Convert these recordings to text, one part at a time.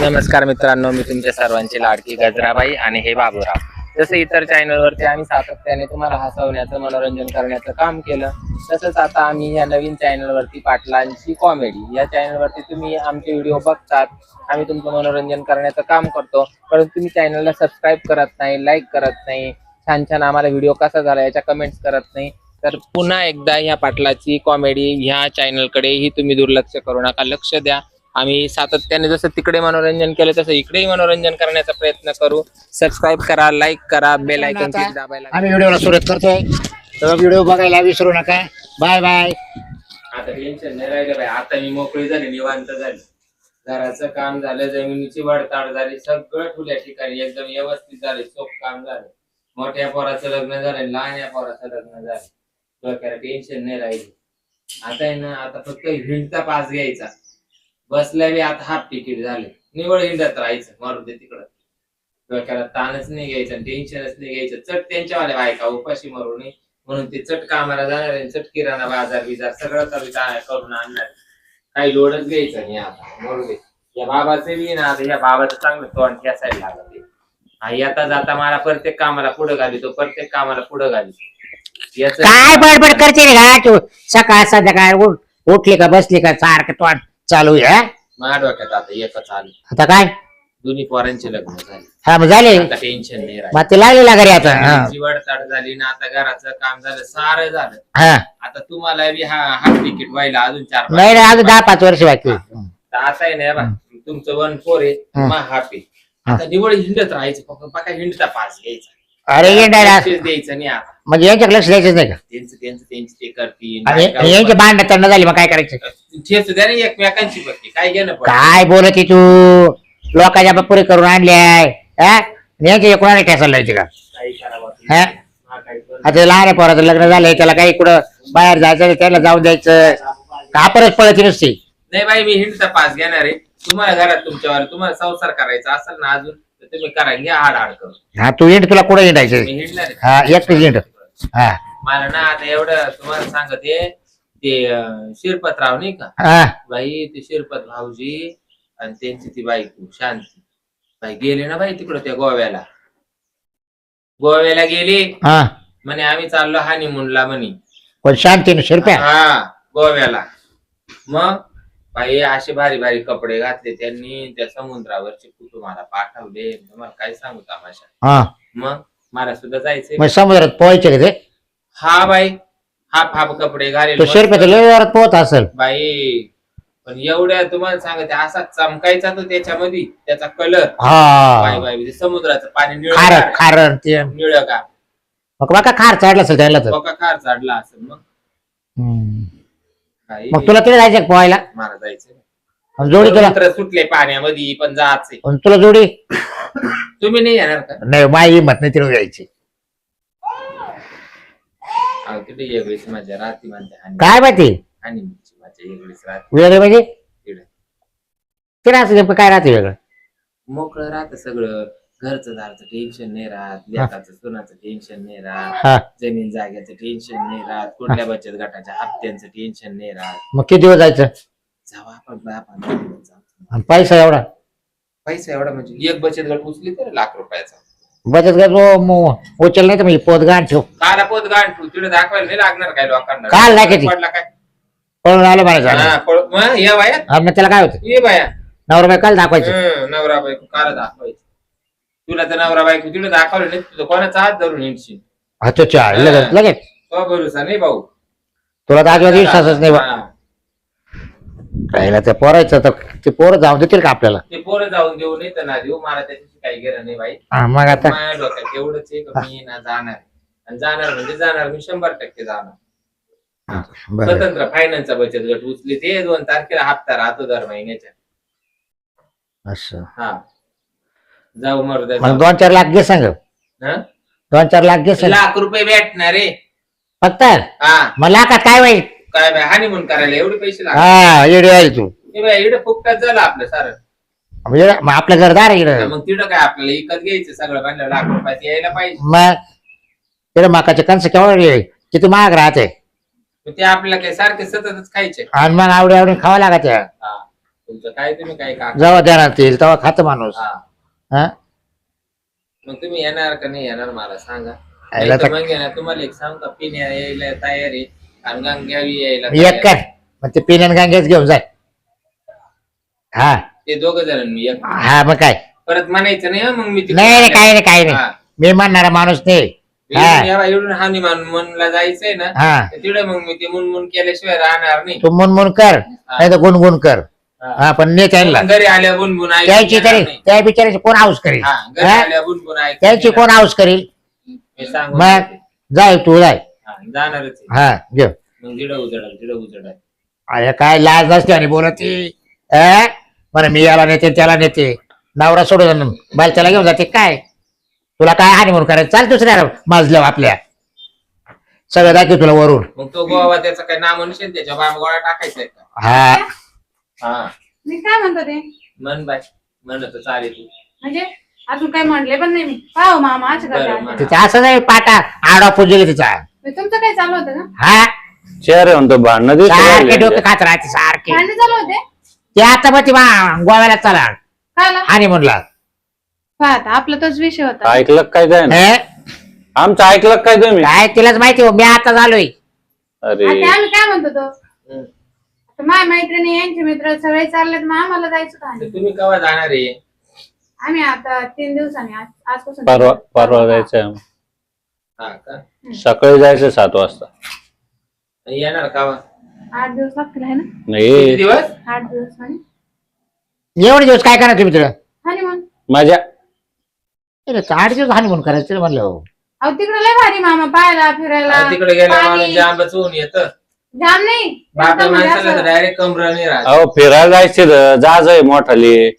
नमस्कार मित्रांनो, मी तुमच्या सर्वांची लाडकी गजराबाई आणि हे बाबूराव. जसं इतर चॅनलवरती आम्ही सातत्याने तुम्हाला हसवण्याचं, मनोरंजन करण्याचं काम केलं, तसंच आता आम्ही या नवीन चॅनलवरती पाटलांची कॉमेडी या चॅनलवरती तुम्ही आमचे व्हिडिओ बघतात. आम्ही तुमचं मनोरंजन करण्याचं काम करतो, परंतु तुम्ही चॅनलला सबस्क्राईब करत नाही, लाईक करत नाही, छान छान आम्हाला व्हिडिओ कसा झाला याच्या कमेंट्स करत नाही. तर पुन्हा एकदा ह्या पाटलाची कॉमेडी ह्या चॅनलकडेही तुम्ही दुर्लक्ष करू नका, लक्ष द्या. आम्ही सातत्याने जसं तिकडे मनोरंजन केलं तसं इकडेही मनोरंजन करण्याचा प्रयत्न करू. सबस्क्राईब करा, लाईक करा, बेल आयकॉन दाबायला. आम्ही व्हिडिओला सुरुवात करतोय, तर व्हिडिओ बघायला विसरू नका. Bye bye. आता टेन्शन नाही राहिलं बाई, आता मी मोकळी झाली, निवांत झाली. घराचं काम झालं, जमिनीची वडताड झाली, सगळं ठुल्या ठिकाणी एकदम व्यवस्थित झाले, सोप काम झालं. मोठ्या पोराचं लग्न झालं, लहान्या पोराचं लग्न झालं, डोक्याला टेन्शन नाही राहिली. आता आहे ना, आता फक्त हिंडचा पास घ्यायचा. बसल्या बी आता हाफ तिकीट झाले, निवड हिंडत राहायचं, मारू दे तिकडं. डोक्याला ताणच नाही घ्यायचा, टेन्शनच नाही घ्यायचं. चट त्यांच्यावाल्या बायका उपाशी मारू नये म्हणून ते चट कामाला जाणार आहे, चट किराणा बाजार बिजार सगळं करून आणणार. काही लोडच घ्यायचं नाही आता, मारू दे. या बाबाचं बी ना, आता या बाबाचं चांगलं तोंड खेसायला लागत. आई आता जाता मला प्रत्येक कामाला पुढं घाली, तो प्रत्येक कामाला पुढं घाली. काय बडबड करते रे का तू? सकाळ संध्याकाळ उठली का बसली का सारखं तोंड चालू आहे. माझ्या डोक्यात आता एकच आलं, आता काय दोन्ही पोरांचे लग्न झाले, हा मग झाले, आता टेन्शन नाही राहिलं. मग ते लागलेला घरी आता. वडताड झाली ना, आता घराचं काम झालं, सारं झालं. हा आता तुम्हाला बी हाफ तिकीट व्हायला अजून 4-5 नाही रे, अजून 10-5 वर्ष बाकी. तर आता आहे ना बा, तुमचं 1-4 आहे, मग हाफ आहे. आता निवड हिंडत राहायचं, फक्त हिंडता पास घ्यायचा. अरे लक्षच द्यायचं नाही आता. म्हणजे यांच्याकडे लक्ष द्यायचंच नाही का? त्यांचं ते करतील. आणि यांचे भांडण तंड झाली, मग काय करायचं? ठेच द्या ना एकमेकांची बघते, काय घेणं पण. काय बोलत तू? लोकांच्या बापुरी करून आणल्याय, यांच्या कोणाला ठेसायला लावायचे का? काही करावं. हा? आता लहान पोराचं लग्न झालंय, त्याला काही कुठं बाहेर जायचं, त्याला जाऊन द्यायचं का? परत पळत नसते. नाही बाई, मी हिंडचा पास घेणार आहे. तुम्हाला घरात तुमच्यावर तुम्हाला संसार करायचा असेल ना अजून, तर तुम्ही करा, घ्या हाड करून. हा तू हिंड, तुला कुठं हिंडायचं? मी हिंडणार आहे. हा एकटं हिंड. हा मला ना आता एवढं तुम्हाला सांगते, ते शिरपतराव नाही का हा बाई, ते शिरपत भाऊजी आणि त्यांची ती बायको शांती बाई गेले ना बाई तिकडं त्या गोव्याला गेले हा. म्हणे, आम्ही चाललो हनीमूनला म्हणे. पण शांतीने शिरप्या. हा, गोव्याला. मग बाई असे भारी भारी कपडे घातले त्यांनी, त्या समुद्रावरचे कुटुंबाला पाठवले. तुम्हाला काय सांगू तमाशा. हा मग मला सुद्धा जायचंय. मग समुद्रात पोहायचे का ते? हा बाई, हाफ कपडे घालेले. तो शिरप्या लय जोरात पोहत असेल बाई, पण एवढ्या तुम्हाला सांगते, असा चमकायचा तो त्याच्यामध्ये, त्याचा कलर. हा बाई बाई, समुद्राचं पाणी निळ खार ते निळ का मग बघा खार चढला असेल त्याला तर. बघा खार चढला असेल. मग बाई, मग तुला तिथे जायचं पोहायला? मला जायचं. जोडी तुला? मित्र सुटले पाण्यामध्ये, पण जायचंय. तुला जोडी? तुम्ही नाही येणार का? नाही, माझी हिंमत नाही तिला जायची. तिथे वेगळीच मजा राहते म्हणते. काय माहिती आणि मजा वेगळीच राहते. वेगळे म्हणजे तिकडे ते राहतं काय राहते वेगळं? मोकळं राहतं सगळं. घरचं दारचं टेन्शन नाही राहत, लेकाचं सुनाचं टेन्शन नाही राहत, हा जमीन जाग्याचं टेन्शन नाही राहत, कुठल्या बचत गटाच्या हप्त्यांचं टेन्शन नाही राहत. मग किती दिवस जायचं? जाऊ आपण आणि पैसा एवढा? पैसा एवढा म्हणजे एक बचत गट उचली तर ₹1,00,000. बचत गट उचल नाही तर म्हणजे पोत गाण ठेव. काला पोत गाण तू तिकडे दाखवायला नाही लागणार काय लोकांना. काल नाही किती पडला काय पळून आलं मला. ये बाया, त्याला काय होतं? ये बाया, नवरा बाई काल दाखवायचं. नवरा बायको काला दाखवायचं. तुला तर नवरा बायको तिकडे दाखवलं नाही, तुझं कोणाचा हात धरून हिंडशील. अच्छा लगेच तो भरोसा नाही भाऊ. तुला तर अजिबात विश्वासच नाही बा. हा. राहिला ते पोरायचं तर ते पोरं जाऊन देतील का आपल्याला? ते पोरं जाऊन देऊ नाही तर ना देऊ, मला त्याच्याशी काही गेलं नाही बाई. मग आता माझ्या डोक्यात एवढंच आहे का मी ना जाणार आणि जाणार म्हणजे जाणार, मी 100% जाणार. बरं. स्वतंत्र फायनान्सचा बचत गट उचली ते 2 तारखेला हप्ता राहतो दर महिन्याच्या. असं हा, जाऊ मरू मग 2-4 लाख घे सांग. 2-4 लाख घे सांग. ₹1,00,000 भेटणार रे फक्त. हा, मग लाखात काय वाईट? काय बाय हनीमून करायला एवढे पैसे लागतात? हा येडे आहे तू. इकडे फुकटात झालं आपलं सारं. मग आपलं घरदार आहे. मग तिथं काय आपल्याला विकत घ्यायचं सगळं म्हणलं, ₹1,00,000 यायला पाहिजे. मग तिकडे माकाचे कणस केव्हा किती महाग राहते. ते आपल्याला काय सारखे सततच खायचे. आणि मग आवडी खावा लागायच्या. तुमचं काय तुम्ही काय का जेव्हा देणार येईल तेव्हा खात माणूस. हा हा मग तुम्ही येणार का नाही येणार मला सांगा. यायला नाहीतर तर- मग येणार तुम्हाला एक सांग का पिण्या यायला तयार आहे आणि गंग्यावी यायला एक तयार कर आहे. मग ते पिण्यान गांगेच घेऊन जाय. हा ते दोघं जण मी एक हा मग काय परत म्हणायचं नाही हं, मग मी तिकडे नाही नाही काय नाही काय हा. नाही मी म्हणणारा माणूस नाही. हा इकडून हानी मनला जायचंय ना हा तिकडे मग मी ते मुनमुन केल्याशिवाय राहणार नाही. तू मुनमुन कर नाही तर गुणगुण कर. हा. हा पण नाही त्यांना घरी आल्या बुनबुन ऐकून त्याची येणार तरी नाही. त्या बिचाराची कोण हाऊस करेल. हा, घरी हा? आल्या बुनबुन ऐकून त्याची येणार. कोण हाऊस करेल. मी सांगून मग देते. जाय तू जाय. हा, जाणारच आहे. हा घे मग जिडं उजडाल अरे काय लाज नसते आणि बोलत बरं मी याला नेते त्याला नेते नवरा सोडून बालच्याला घेऊन जाते काय तुला काय हानी म्हणून करायचं चाल दुसऱ्या माजल्यावर आपल्या सगळं दाखव तुला वरून. मग तो गोवा त्याचा काही नाम निषेध त्याच्या गोळा टाकायचा का. हा हा मी काय म्हणतो ते मन बाय म्हणत चालेल तू म्हणजे अजून काय म्हणले पण नाही मी पाहू मामा असं बरं, करता. मग. तिचा असं नाही पाटा आडा पुजले तिचा. तुमचं काय चालू होतं का हा चेहरे म्हणतो भांडणं सारखे डोके दिसत खात राहते सारखे. भांडण चालू होते ते आता मग ती गोव्याला चला काय ना हानी म्हणला पाहता आपला तोच विषय होता ऐकलं काय काय ना आमचं ऐकलं काय तुम्ही काय तिलाच माहिती हो मी आता झालोय. अरे आता आम्ही काय म्हणतो तो हम्म. आता माझ्या मैत्रिणी यांचे मित्र सगळे चाललेत मग आम्हाला जायचं का तर तुम्ही केव्हा जाणार आहे. आम्ही आता 3 दिवसांनी आजपासून परवा जायचं हा का सकाळी जायचं 7 वाजता. आणि येणार केव्हा 8 दिवस लागतील आहे ना किती नाही दिवस 8 दिवस म्हणजे एवढे दिवस काय करा तुम्ही तिला आणि मग माझ्या 8 दिवस हानी म्हणून करायचं तिला म्हणलं हो. अहो तिकडे लय भारी मामा पाहायला फिरायला तिकडे गेल्या पाणी. माणूस जांबच होऊन येतं. जाम नाही बापल्या एकदम म्हणजे माणसाला असं- डायरेक्ट कमरा नाही राहत. अहो फिरायला जायचं जहाज आहे मोठाली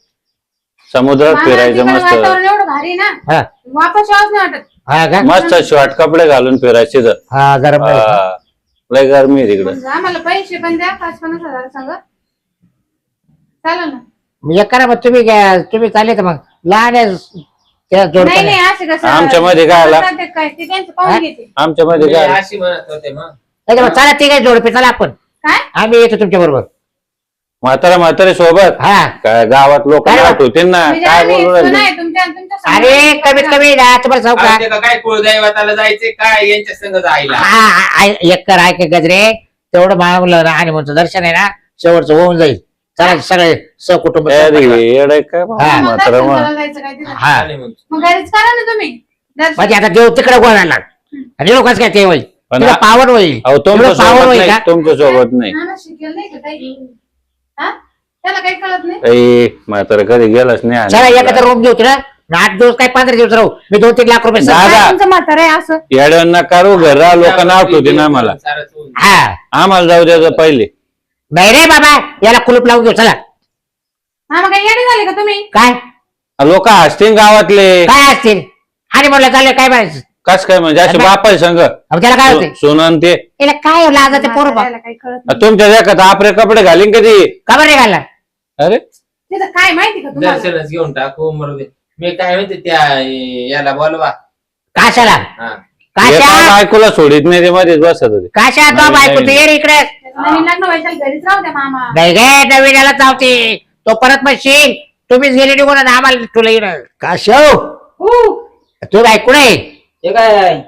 समुद्रात मामा, फिरायचं तिकडे मस्त वातावरण एवढं भारी ना हा वापस यावंच नाही वाटत हा का मस्त शॉर्ट कपडे घालून फिरायचे तर हा गरम नाही. लय गरमी आहे तिकडं. मग आम्हाला पैसे पण द्या 5-50 हजार सांग चालेल ना मग एक करा मग तुम्ही चालले तर मग लहान आहे त्या नाही जोडपणे नाही असे कसं आमच्यामध्ये काय आला? करतात ते काय ते त्यांचं पाहून हा? घेते आमच्या मध्ये मी काय अशी म्हणत होते मग नाही तर मग चला ते काय जोडपे चला आपण काय आम्ही येतो तुमच्या बरोबर. म्हातारे सोबत हा काय गावात लोक काय? होते ना म्हणजे काय आम्ही बोलू इथं राहिले नाही तुमच्या अरे कमीत कमी ना तुम्हाला सांगू अहो, का ते का काय कुळदैवताला जायचे काय यांच्या संग जायला. एक कर ऐक गजरे तेवढं मागलं ना आणि म्हणतो दर्शन आहे ना शेवटचं होऊन जाईल चला सगळे सहकुटुंब अरे येडं काय हा. म्हातारा मग जायचं काय तिथं हा आणि मग मग घरीच करा ना तुम्ही दर्शन. म्हणजे आता देव तिकडे गोळायला आणि लोकच काय ते होईल पण तिकडे पावन होईल अहो तुमच्या तिकडे पावन सोबत होईल नाही का तुमच्या सोबत नाही नाना शिकेल नाही का काही हा त्याला काही कळत नाही ए म्हातारा कधी गेलाच नाही चला एकत्र आला. रूम घेऊ तिला 8 दिवस काय 15 दिवस राहू मी 2-3 लाख रुपये दादा. काय तुमचं म्हातारं आहे असं येड्यांना करू घरा लोक नाव ठेवते ना आम्हाला सारंच होऊन. हा आम्हाला जाऊ द्यायचं पहिले नाही रे बाबा याला कुलूप लावून घेऊ चला हा मग काही येडे झाले का तुम्ही काय लोक हसतील गावातले काय असतील आणि म्हणलं चालेल काय म्हणायचं कस काय म्हणजे असे बापाय संघ अब त्याला काय होते सोनन ते हो, याला काय लाजाते पोरं बा म्हाताऱ्याला काही कळत नाही तुमच्या देखत आपले कपडे घालीन कधी खबर नाही घालला अरे तिथं काय माहिती का तुम्हाला दर्शनच घेऊन टाकू मरू दे. मी काय म्हणते त्या याला बोलवा. काशाला हा काशा बायकोला सोडित नाही ते मध्येच बसत होते काशा तो नवीन- बायको तू ये रे इकडे नवीन लग्न व्हायचं घरीच राहू द्या मामा नाही गे नवीन याला चावते तो परत म्हणशील तुम्हीच गेले निघून आणि आम्हाला तुला येणं काशव तू बायको नाही हे काय आहे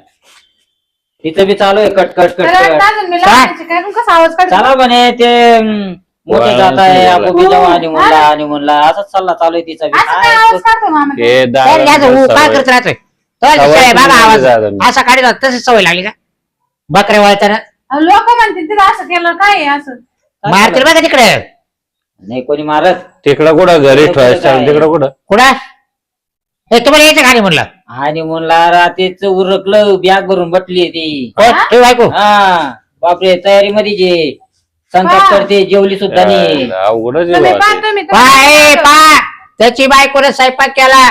तिथं बी चालू आहे कट कट कट तर कट अजून मी लग्नाची काय कसा आवाज काढतो चला म्हणे ते मोठे वळण जात आहे सुरू आपण झालं. आणि म्हणला आणि म्हणला असंच चालला चालू आहे तिचा बी असं काय काय आवाज काढतो मामा ते? हे काय काय सवय. करत राहतोय तो सवय सवय बघा तुम्ही आवाज जाता मी. असा काढी तशीच सवय लागली का बकरे वळताना लोक म्हणतील तिथं असं केलं काय आहे असं मारतील बघा तिकडे नाही कोणी मारत तिकडं कुठं घरी तिकडं ठेवायचं काय? तिकडं कुठं कुठं हे तुम्हाला यायचं खाली म्हणलं आणि म्हणला रात्रीच उरकलं बॅग भरून बटली ती कोण? तू बायको हा बापरे तयारी मध्ये जे संकट हा. करते जेवली सुद्धा नाही अवघडच आहे तुम्ही बुवा ते. पाहतो मी पा त्याची बायकोने स्वयंपाक केला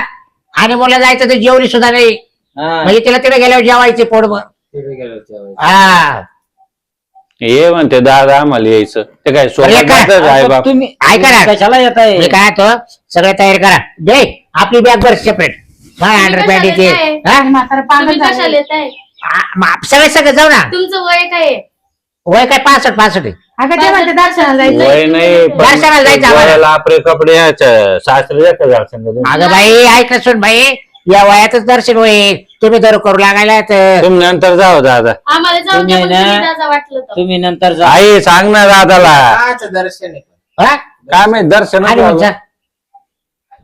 आणि मुलं जायचं ते जेवली सुद्धा नाही हा. म्हणजे तिला तिथे गेल्यावर जेवायची पोटभर तिथे गेलो त्यावेळेस. हा ये म्हणते दादा आम्हाला यायचं ते काय सोबत अरे काय? जातच आहे आता बाप तुम्ही ऐका ना. तुम्ही कशाला येत आहे मी काय तो सगळं तयारी करा दे आपली बॅग बर सेपरेट अंडरपॅन्ट इथे हा? म्हातारा पागल तुम्ही कशाला झाले येताय सगळे सगळे जाऊ ना तुमचं वय काय आहे? वय काय 65 आहे अगं ते म्हणते दर्शनाला जायचं. वय नाही पण दर्शनाला जायचं आम्हाला. वयाला आपले कपडे सासरे का झालं अगं बाई ऐक सुन बाई, या वयातच दर्शन होईल. तुम्ही दर करू लागायला तर तुम्ही नंतर जाऊ दादा. आम्हाला जाऊन तुम्ही द्या, पण ना- तुम्ही जा वाटलं तर. तुम्ही नंतर जा. आई सांग ना दादाला काच दर्शन आहे. हा? काय माहित दर्शन आणि मग जा.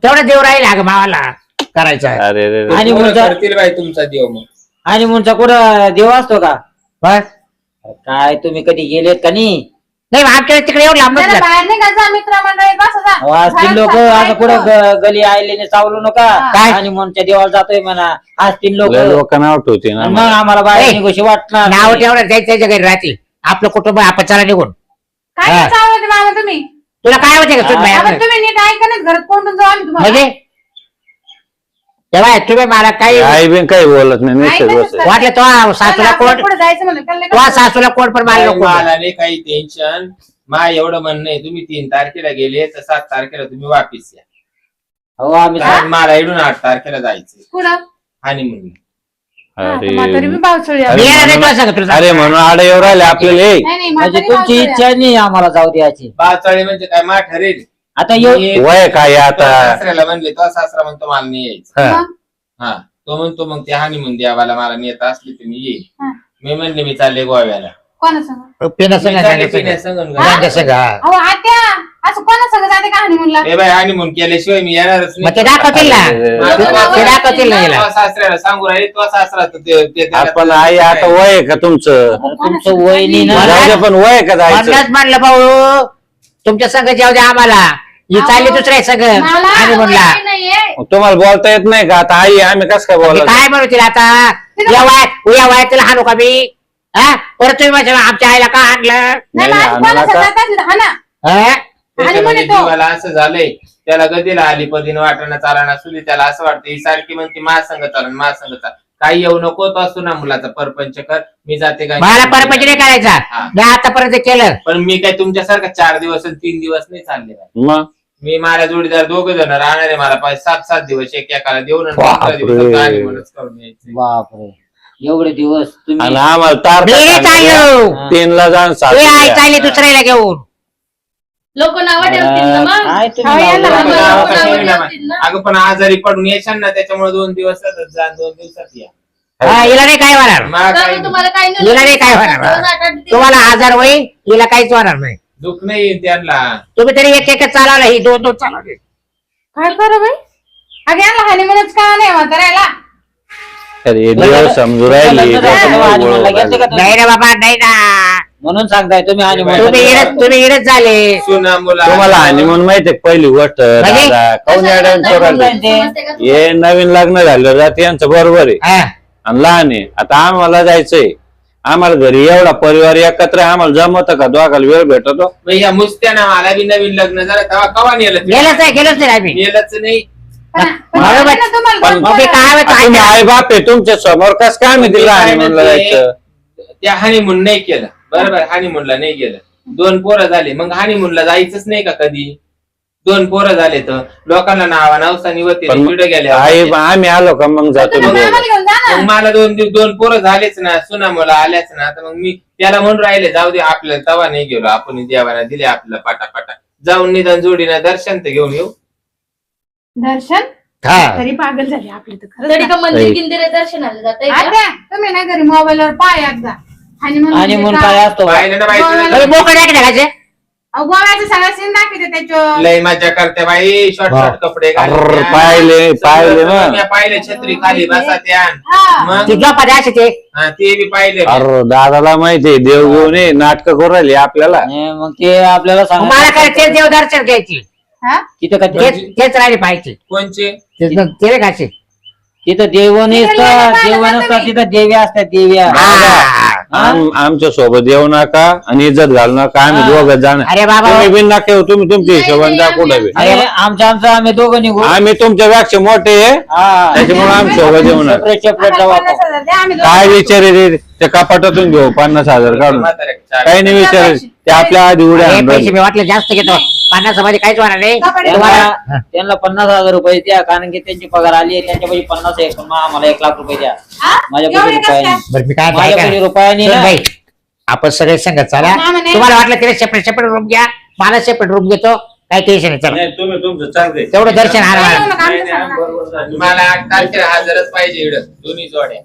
तेवढा देव राहील अगं मावाला करायचा. अरे रे रे. आणि पोरं मुलगा- करतील बाई तुमचा देव मग. आणि मुंचा कुठं देव असतो का? बस. काय तुम्ही कधी गेलेत का नाही? नाही मग आमच्या तिकडे एवढं लांब जरा नसलं. बाहेर निघायचं मित्रमंडळी बसा जा. अहो, असतील लोक आता कुठं गली आयलेने चावलू नका. काय? आणि मुंच्या देवाला जातोय म्हणा. असतील लोक. लय लोक नाव ठेवते ना मग आम्हाला बाहेर ए, निघोशी वाटणार नाव नाही. ठेवणार त्याच्या घरी राहते. आपलं कुटुंब आपण चला निघून. काय हा. चावलं ते मामा तुम्ही? तुला काय होते का सुन बाई आपण आपलं? तुम्ही नीट ऐका ना, घरात कोंडून जाऊ आम्ही तुम्हाला. म्हणजे तेव्हा तुम्ही मला काही आई बिन काही बोलत नाही निश्चित ऐकतच बस नाही. वाटलं तो सासूला कोण, पुढे जायचं म्हणलं त्याला तो काय सासूला कोण पण मारलं नको. मला नाही काही टेन्शन. मा एवढं म्हणणं आहे, तुम्ही 3 तारखेला गेले तर 7 तारखेला तुम्ही वापिस या. हो आम्ही कारण मला इडून 8 तारखेला जायचंय पुढं आणि म्हणून अरे म्हातारी बी पावसाळी आहे. मी अरे येणार नाही म्हणून- तुला सांगत तुला. अरे म्हणून आडे येऊ राहिले आपल्याला हे. नाही नाही म्हणजे म्हातारी तुमची पावसाळी इच्छा आहे. नाही आम्हाला जाऊ द्यायची. बाचाळी म्हणजे काय मा ठरेल. आता येऊ मी वय काय तो आता सासऱ्याला म्हणले, तो सासरा म्हणतो मला नाही यायचं. हा. मग? हा तो म्हणतो मग ते हानिमून द्यावाला मला नेत असली तर मी येईल. हा. मी म्हणले मी चालले गोव्याला. कोणा सांग? पेनं मी संग चालले गाण्याचं संग. पिण्यासंगून घरी. गाण्याचं संग, हा. अहो आत्या असं कोणा सांग जाते का हनीमूनला? ए बाई हानिमून केल्याशिवाय मी येणारच मग ते नाही. दाखवतील ना. अरे रे रे. माझं नाव ते दाखवतील ना याला. तो सासऱ्याला सांगू राहिले, तो सासरा तर त्याला आपण आई आता वय आहे का तुमचं तुमचं वय नाही ना. मला- जाऊ दे पण वय आहे का जायचं म्हणूनच म्हणलं भाऊ तुमच्या संघ जाऊ द्या आम्हाला. ही चालली दुसऱ्या संघ मला आणि म्हणला वय नाहीये. तुम्हाला बोलता येत नाही का आता आई आम्ही कसं काय मी बोलत काय म्हणू तिला आता या वयात तिला हाणू का मी? हा परत तुम्ही माझ्या आमच्या आईला का आणलं? नाही नाही, मग आणू कोणा नका. सांगतात हा ना. हा? त्याच्यामध्ये म्हणतो. जीवाला असं झालंय, त्याला गदीला आली पदीने वाटणं चालना सुली, त्याला असं वाटतं ही सारखी म्हणते मा संग चालन मा संग चाल. काही येऊ नको तो असतो ना मुलाचा परपंच कर, मी जाते काय. मला परपंच नाही करायचा. हा. मी आतापर्यंत केलं. पण मी काय तुमच्यासारखा 4 दिवस आणि 3 दिवस नाही चालले बाई. मग मी माझ्या जोडीदार 2 जण राहणार आहे. मला 7-7 दिवस एकेकाला देऊन आणि बापरे. 15 दिवस आणि म्हणूनच करून यायचे. बापरे एवढे दिवस तुम्ही आणि आम्हाला तार मी नाही चाललो. 3ला जाऊन तू आई चालली सात दुसऱ्याला घेऊन. लोक नाव ठेवतील ना मग. काय तुम्ही हो, याला लावलं? आम्हाला- नाव नाव कशाला ठेवतील नाही ना. अगं पण आजारी पडून येशाल ना, त्याच्यामुळे 2 दिवसातच जा, 2 दिवसात या. हा, हिला नाही काय होणार. मग जाऊ काही दे, तुम्हाला काही हिला नाही काय होणार. दिवस 8-8 दिवस. तुम्हाला आजार होईल, हिला काहीच होणार नाही. दुःख नाही येईल त्यांना. तुम्ही तरी एक एकच चालवलं, ही 2-2 चालवले. काय करू बाई? अगं यांना हनीमूनच का नाही म्हाताऱ्याला? अरे देव समजू राहिली लग्न झालं तेव्हा आणि म्हणलं गेलते का तुम्ही? नाही रे बाबा नाही ना. म्हणून सांगताय तुम्ही आणि तुम्ही इडच झाले. सुना मुला तुम्हाला हानिमून माहितीये का पहिली गोष्ट म्हणजे? दादा काऊन कशाला येड्यावानी लग्न करू राहिले? झालं समजते का तुम्हाला? हे नवीन लग्न झालं जाते यांचं बरोबर आहे हा. आणि लहान आहे. आता आम्हाला जायचंय, आम्हाला घरी एवढा परिवार एकत्र आहे, आम्हाला जमत का दोघाला वेळ भेटतो? या मुस्त्याना मला बी नवीन लग्न झालं तेव्हा कवा नेलं ते? गेलोच नाही आम्ही. नेलंच नाही. पण बरोबर. ना तुम्हाला पण दोन मग मी पोरं. काय होतं तुम्ही ऐका. आई बाप आहे तुमच्या समोर कस काय मी तिला हानिमूनला जायचं? त्या हानिमून नाही केलं बरोबर, हानिमूनला नाही गेलं. 2 पोरं झाले, मग हानिमूनला जायचंच नाही का कधी? 2 पोरं झाले तर लोकांना नावसानी होते पण तिकडे गेले. आई आम्ही आलो का मग जातो तुम्ही मी मामाला घेऊन जा मग ना. मला 2 पोरं झालेच ना, सुना मुला आल्याच ना, तर मग मी त्याला म्हणून राहिले जाऊ दे आपल्याला तवा नाही गेलो, आपण देवाला दिले आपल्याला पाटापाटा जाऊन निदान जोडीना दर्शन तर घेऊन येऊ. दर्शन हा. तरी पागल झाली आपली तर खरंच तरी ना. का मंदिर किंदिरे दर्शनाला जाताय का? आत्या तुम्ही ना घरी मोबाईलवर पाय एकदा हनीमून आणि म्हणजे म्हणून काय? काय असतो पाहिलं ना बाई तुला? तुम्ही मोकळे आहे का घालायचे? अहो, गोव्याचं सगळं सीन दाखवते त्याच्यावर. लय मजा करते बाई, शॉर्ट वा. शॉर्ट कपडे अर्र, घालत्या. पाहिले सगळं ना पाहिले छत्री खाली बसा त्या. हा. मग ती झोपा असे ते. हा, ते बी पाहिले मी. अरे दादाला माहितीये देव घेऊन ये नाटक करू राहिली आपल्याला. आणि मग ते आपल्याला मला काय ते सांग देव दर्शन घ्यायची. हा? तिथं का तेच राहिले पाहिजे. कोणचे? ते नाही घायचे. तिथं देव नसतात देव नसतात तिथं देव्या असतात देव्या. आमच्या सोबत येऊ नका आणि इज्जत घालू नका, आम्ही हा. दोघं जाणार. अरे बाबा तुम्ही बिन नका येऊ, तुम्ही तुमच्या नाही, हिशोबाने जा नाही, कुठे बी. आणि आमचं आम्ही दोघं निघू. आम्ही तुमच्यापेक्षा मोठे आहे हा. त्याच्यामुळे आम्ही सोबत येऊ नका. सेपरेट सेपरेट आम्हाला जाऊ 50,000 द्या, आम्ही काय दोघं विचारे रे त्या कपाटातून घेऊ 50,000 काढून. काही नाही विचार ते आपल्या आधी उड्या हे आणून पैसे राहिले. मी वाटलं जास्त घेतो. 50 मध्ये काहीच होणार नाही. कपडे तुम्हाला त्यांना 50,000 रुपये द्या कारण की त्यांची पगार आली आहे त्यांच्यापैकी 50 आहे पण मग आम्हाला 1 लाख रुपये द्या. हा? माझ्या एवढे पैसे कसं काय? रुपयाने बरं मी काय माझ्या पैसे रुपयाने सुन ना. बाई आपण सगळे संगत चला. मामा नाही. तुम्हाला वाटलं तिला सेपरेट रूम घ्या, मला सेपरेट रूम घेतो, काही टेन्शन नाही. चला नाही तुम्ही तुमचं चालतंय. तेवढं दर्शन नाही, आणा नका आमचं नाही, नाही, सांगा. बरोबर झालं. मला 8 तारखेला हजरच पाहिजे इकडं दोन्ही जोड्या.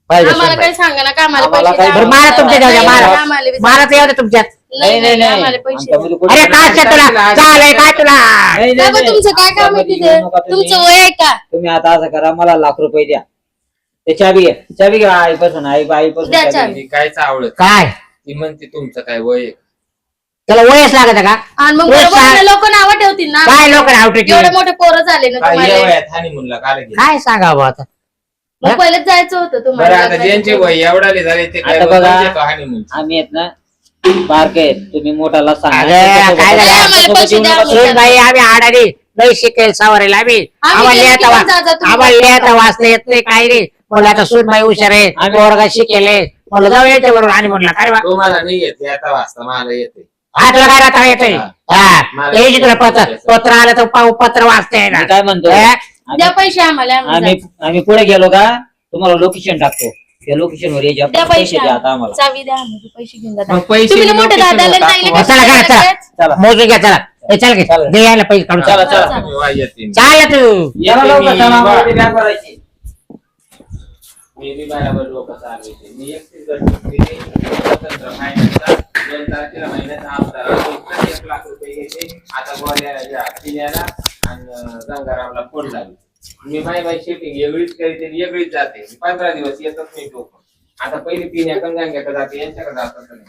पाहिजे आम्हाला सुनबाई. काही सांगा ना कामाला आम्हाला पैसे काही- द्या. बरं मला तुमच्या जाऊ द्या, नाही, मला आम्हाला बी मला तर येऊ द्या तुमच्यात. नाही नाही नाही आम्हाला पैसे द्या. आमच्यामध्ये कोणी- अरे काय शे तुला चालय काय तुला नाही, नाही, बाबा, नाही. तुमचं काय काम आहे आमच्यामध्ये तिथे येऊ नका तुम्ही. तुमचं वय आहे का तुम्ही आता असं करा, मला ₹1,00,000 द्या. ते चाबी घ्या, चाबी घ्या आईपासून आईपासून द्या चाबी चाबी. घ्या. ती कायच आवडत काय ती म्हणते तुमचं काय वय आहे. त्याला वयच लागत का? आणि मग रोज बरोबर लोक नाव ठेवतील ना काय लोक आवडते एवढे मोठे पोरं झाले ना काय या तुम्हाला वयात हानिमूनला काल गेले. काय सांगावं आता? मग पहिलेच जायचं होतं बरं तुम्हाला आता ज्यांचे वय एवढाले झाले ते काय आता बघा. हानिमून. आम्ही आहेत ना बारके आहेत, तुम्ही मोठाला सांगा. अरे, काय त्याच्यासोबत- झालं? त्याच्यासोबत पैसे येऊ द्या नका. आम्हाला. बाई आम्ही आडारी लई शिकेल सवारेल आम्ही आम्हाला गेलो लिहायचं की वा- पण जा, जा, तुम्ही आम्हाला बसा. लिहायचं वाचता येत नाही काही नाही. म्हणलं आता सून बाई हुशार आहे आम्ही वर्गात शिकेले म्हणलं जाऊ यायच्या बरोबर आणि म्हणलं काय बा तुम्हाला नाही येत आता वाजता मला येते. हा तुला काय राहता येतोय हा मला यायची तुला पत्र आलं तर पत्र वाचता मी काय म्हणतो हा? द्या पैसे आम्हाला आम्ही आम्ही जायचं. आम्ही पुढे गेलो का तुम्हाला लोकेशन टाकतो, त्या लोकेशन वर यायचे द्या आपण पैसे पैसे द्या आता आम्हाला. चावी द्या आम्ही पैसे घेऊन जातो मग पैसे तुम्ही ना मोठे location दादाला वर ताईला टाकू. चला कसं चला करायचं? चला मोजून घ्या चला ए, चल घे चला. दे यायला पैसे काढून चला, चला चला. तुम्ही वा येते. चाल तू चला येते लवकर, मी, चला, वा. आम्हाला ते बॅग भरायची. मी बी बरोबर लोक चालवायचे. मी एकटीच गरजेची केली. स्वतंत्र फायनान्सचा 2 तारखेला महिन्याचा हप्ता राहतो. 1,00,000 घेते. आता गोळ्याला पिण्याला आणि गंगारामला फोन लागली. मी माय शिफ्टिंग वेगळीच करते आणि वेगळीच जाते. 15 दिवस येतच नाही तो. आता पहिली पिण्याकडे गंग्याकडे जाते यांच्याकडे जातात नाही.